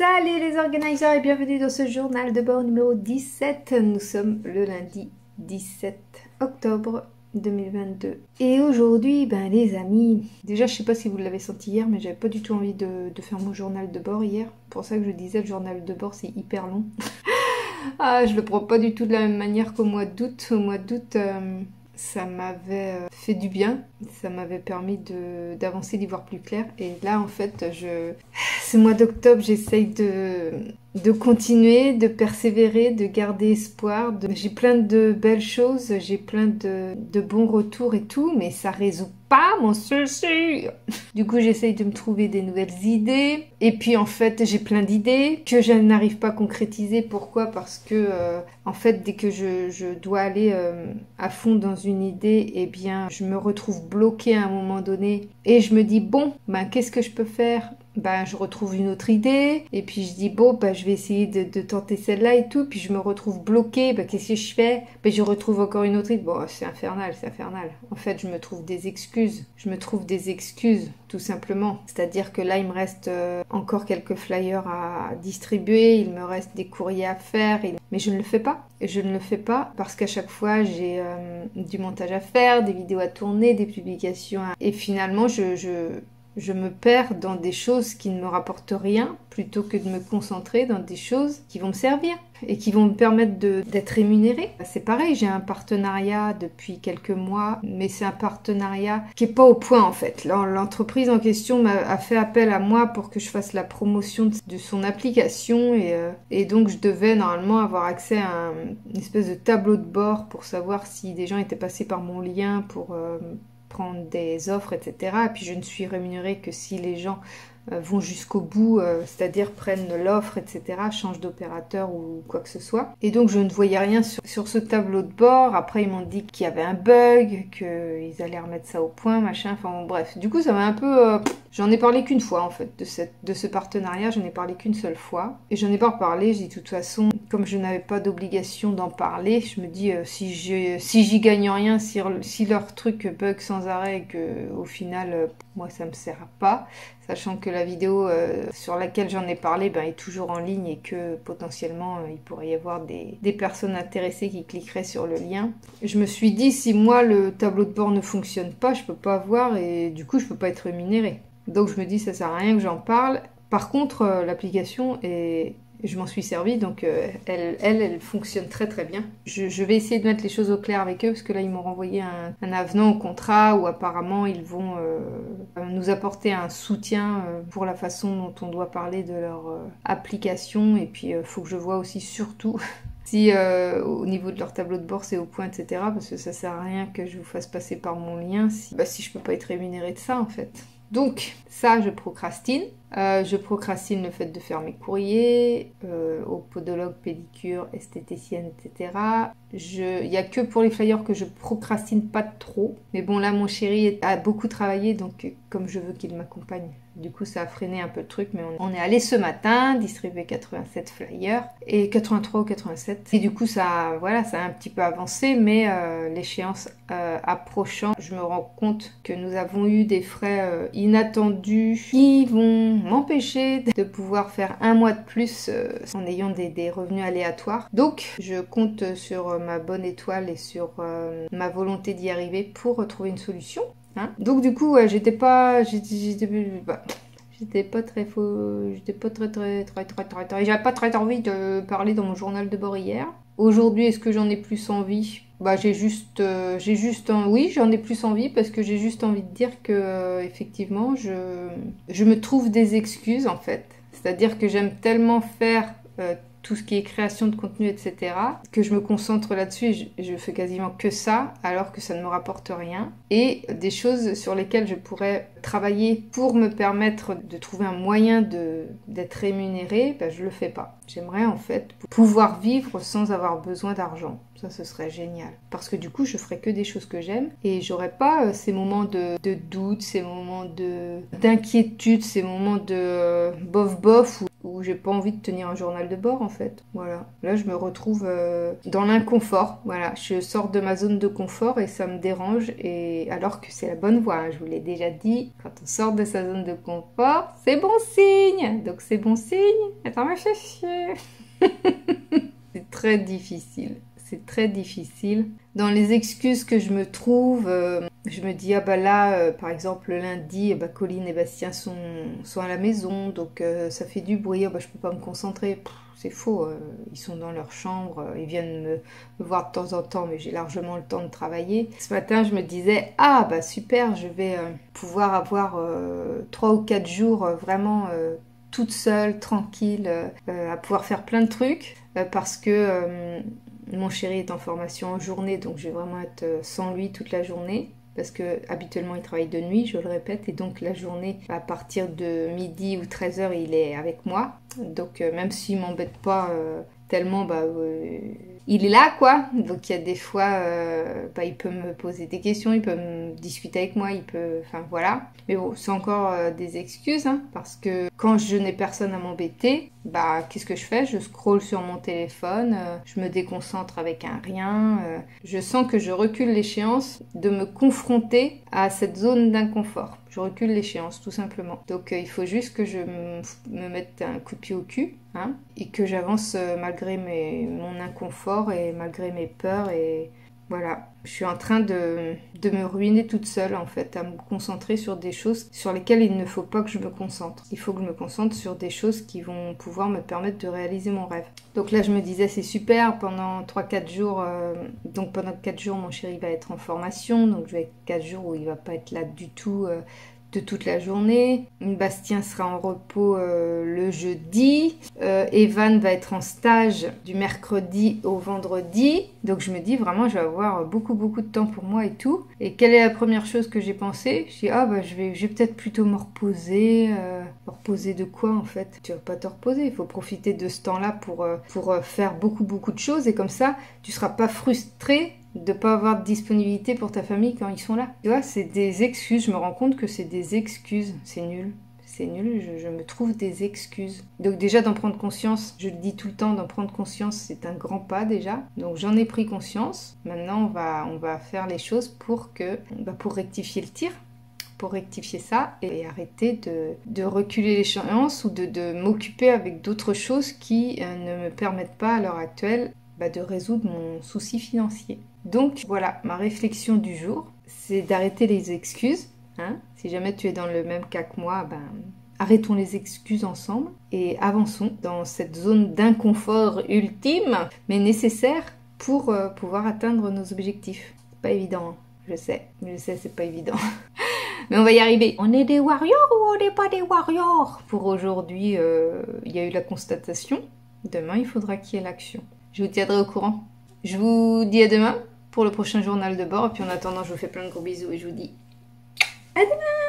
Salut les organisateurs et bienvenue dans ce journal de bord numéro 17. Nous sommes le lundi 17 octobre 2022. Et aujourd'hui, les amis, déjà je sais pas si vous l'avez senti hier, mais j'avais pas du tout envie de faire mon journal de bord hier. C'est pour ça que je disais le journal de bord c'est hyper long. Je le prends pas du tout de la même manière qu'au mois d'août. Au mois d'août, ça m'avait fait du bien, ça m'avait permis d'avancer, d'y voir plus clair. Et là, en fait, ce mois d'octobre, j'essaye de continuer, de persévérer, de garder espoir. J'ai plein de belles choses, j'ai plein de bons retours et tout, mais ça résout pas mon souci. Du coup, j'essaye de me trouver des nouvelles idées. Et puis, en fait, j'ai plein d'idées que je n'arrive pas à concrétiser. Pourquoi ? Parce que, en fait, dès que je dois aller à fond dans une idée, eh bien, je me retrouve bloquée à un moment donné. Et je me dis, bon, qu'est-ce que je peux faire ? Je retrouve une autre idée, et puis je dis, bon, je vais essayer de tenter celle-là et tout, puis je me retrouve bloquée, qu'est-ce que je fais ? Je retrouve encore une autre idée. Bon, c'est infernal, c'est infernal. En fait, je me trouve des excuses, tout simplement. C'est-à-dire que là, il me reste encore quelques flyers à distribuer, il me reste des courriers à faire, mais je ne le fais pas. Et je ne le fais pas parce qu'à chaque fois, j'ai du montage à faire, des vidéos à tourner, des publications et finalement, je me perds dans des choses qui ne me rapportent rien plutôt que de me concentrer dans des choses qui vont me servir et qui vont me permettre d'être rémunérée. C'est pareil, j'ai un partenariat depuis quelques mois, mais c'est un partenariat qui est pas au point en fait. L'entreprise en question a fait appel à moi pour que je fasse la promotion de son application et donc je devais normalement avoir accès à une espèce de tableau de bord pour savoir si des gens étaient passés par mon lien pour prendre des offres, etc. Et puis je ne suis rémunérée que si les gens vont jusqu'au bout, c'est-à-dire prennent l'offre, etc., changent d'opérateur ou quoi que ce soit. Et donc je ne voyais rien sur ce tableau de bord. Après ils m'ont dit qu'il y avait un bug, qu'ils allaient remettre ça au point, machin, enfin bon, bref. Du coup ça m'a un peu... J'en ai parlé qu'une fois en fait, de ce partenariat, j'en ai parlé qu'une seule fois. Et j'en ai pas reparlé, j'ai dit de toute façon, comme je n'avais pas d'obligation d'en parler, je me dis si j'y gagne rien, si leur truc bug sans arrêt et que au final, moi ça me sert pas, sachant que la vidéo sur laquelle j'en ai parlé est toujours en ligne et que potentiellement il pourrait y avoir des personnes intéressées qui cliqueraient sur le lien. Je me suis dit si moi le tableau de bord ne fonctionne pas, je peux pas voir et du coup je peux pas être rémunérée. Donc je me dis ça sert à rien que j'en parle. Par contre l'application je m'en suis servie, donc elle fonctionne très très bien. Je vais essayer de mettre les choses au clair avec eux, parce que là ils m'ont renvoyé un avenant au contrat où apparemment ils vont nous apporter un soutien pour la façon dont on doit parler de leur application. Et puis faut que je vois aussi surtout si au niveau de leur tableau de bord c'est au point, etc. Parce que ça sert à rien que je vous fasse passer par mon lien si je peux pas être rémunérée de ça en fait. Donc ça je procrastine. Je procrastine le fait de faire mes courriers au podologue, pédicure, esthéticienne, etc. Il n'y a que pour les flyers que je procrastine pas trop. Mais bon, là, mon chéri a beaucoup travaillé, donc comme je veux qu'il m'accompagne, du coup, ça a freiné un peu le truc. Mais on est allé ce matin distribuer 87 flyers, et 83 ou 87. Et du coup, ça a un petit peu avancé, mais l'échéance approchant, je me rends compte que nous avons eu des frais inattendus qui vont m'empêcher de pouvoir faire un mois de plus en ayant des revenus aléatoires. Donc, je compte sur ma bonne étoile et sur ma volonté d'y arriver pour trouver une solution. Donc, du coup, j'étais pas très j'avais pas très envie de parler dans mon journal de bord hier. Aujourd'hui, est-ce que j'en ai plus envie ? Oui, j'en ai plus envie parce que j'ai juste envie de dire que effectivement, je me trouve des excuses en fait. C'est-à-dire que j'aime tellement faire tout ce qui est création de contenu, etc., que je me concentre là-dessus et je fais quasiment que ça, alors que ça ne me rapporte rien. Et des choses sur lesquelles je pourrais travailler pour me permettre de trouver un moyen d'être rémunérée, je le fais pas. J'aimerais en fait pouvoir vivre sans avoir besoin d'argent. Ça, ce serait génial. Parce que du coup, je ferais que des choses que j'aime et j'aurais pas ces moments de doute, ces moments d'inquiétude, ces moments de bof-bof où j'ai pas envie de tenir un journal de bord en fait. Voilà. Là, je me retrouve dans l'inconfort. Voilà, je sors de ma zone de confort et ça me dérange. Et alors que c'est la bonne voie, hein. Je vous l'ai déjà dit, quand on sort de sa zone de confort, c'est bon signe. Donc c'est bon signe. Attends, me fais chier. C'est très difficile. C'est très difficile. Dans les excuses que je me trouve, je me dis, ah bah là, par exemple, le lundi, bah, Colline et Bastien sont à la maison, donc ça fait du bruit, bah, je peux pas me concentrer. C'est faux, ils sont dans leur chambre, ils viennent me voir de temps en temps, mais j'ai largement le temps de travailler. Ce matin, je me disais, ah bah super, je vais pouvoir avoir 3 ou 4 jours vraiment toute seule, tranquille, à pouvoir faire plein de trucs, parce que mon chéri est en formation en journée, donc je vais vraiment être sans lui toute la journée. Parce que habituellement il travaille de nuit, je le répète, et donc la journée, à partir de midi ou 13h, il est avec moi. Donc même s'il m'embête pas tellement, bah, il est là quoi. Donc il y a des fois, bah, il peut me poser des questions, il peut me discuter avec moi, il peut, enfin voilà. Mais bon, c'est encore des excuses, hein, parce que quand je n'ai personne à m'embêter, bah qu'est-ce que je fais? Je scrolle sur mon téléphone, je me déconcentre avec un rien. Je sens que je recule l'échéance de me confronter à cette zone d'inconfort. Je recule l'échéance, tout simplement. Donc il faut juste que je me mette un coup de pied au cul, hein, et que j'avance malgré mon inconfort et malgré mes peurs. Et voilà, je suis en train de me ruiner toute seule, en fait, à me concentrer sur des choses sur lesquelles il ne faut pas que je me concentre. Il faut que je me concentre sur des choses qui vont pouvoir me permettre de réaliser mon rêve. Donc là, je me disais, c'est super, pendant 3-4 jours, donc pendant 4 jours, mon chéri va être en formation, donc je vais être 4 jours où il va pas être là du tout, de toute la journée. Bastien sera en repos le jeudi. Evan va être en stage du mercredi au vendredi. Donc je me dis vraiment, je vais avoir beaucoup de temps pour moi et tout. Et quelle est la première chose que j'ai pensé? Je dis, ah bah je vais peut-être plutôt me reposer. Me reposer de quoi en fait? Tu vas pas te reposer, il faut profiter de ce temps-là pour faire beaucoup de choses. Et comme ça, tu seras pas frustré de pas avoir de disponibilité pour ta famille quand ils sont là. Tu vois, c'est des excuses. Je me rends compte que c'est des excuses. C'est nul. C'est nul. Je me trouve des excuses. Donc déjà, d'en prendre conscience, je le dis tout le temps, d'en prendre conscience, c'est un grand pas déjà. Donc j'en ai pris conscience. Maintenant, on va faire les choses pour rectifier le tir. Pour rectifier ça et arrêter de reculer l'échéance ou de m'occuper avec d'autres choses qui ne me permettent pas à l'heure actuelle de résoudre mon souci financier. Donc voilà, ma réflexion du jour, c'est d'arrêter les excuses. Hein. Si jamais tu es dans le même cas que moi, arrêtons les excuses ensemble et avançons dans cette zone d'inconfort ultime, mais nécessaire pour pouvoir atteindre nos objectifs. C'est pas évident, hein. Je sais, c'est pas évident. Mais on va y arriver. On est des warriors ou on n'est pas des warriors? Pour aujourd'hui, il y a eu la constatation. Demain, il faudra qu'il y ait l'action. Je vous tiendrai au courant. Je vous dis à demain pour le prochain journal de bord. Et puis en attendant, je vous fais plein de gros bisous et je vous dis à demain!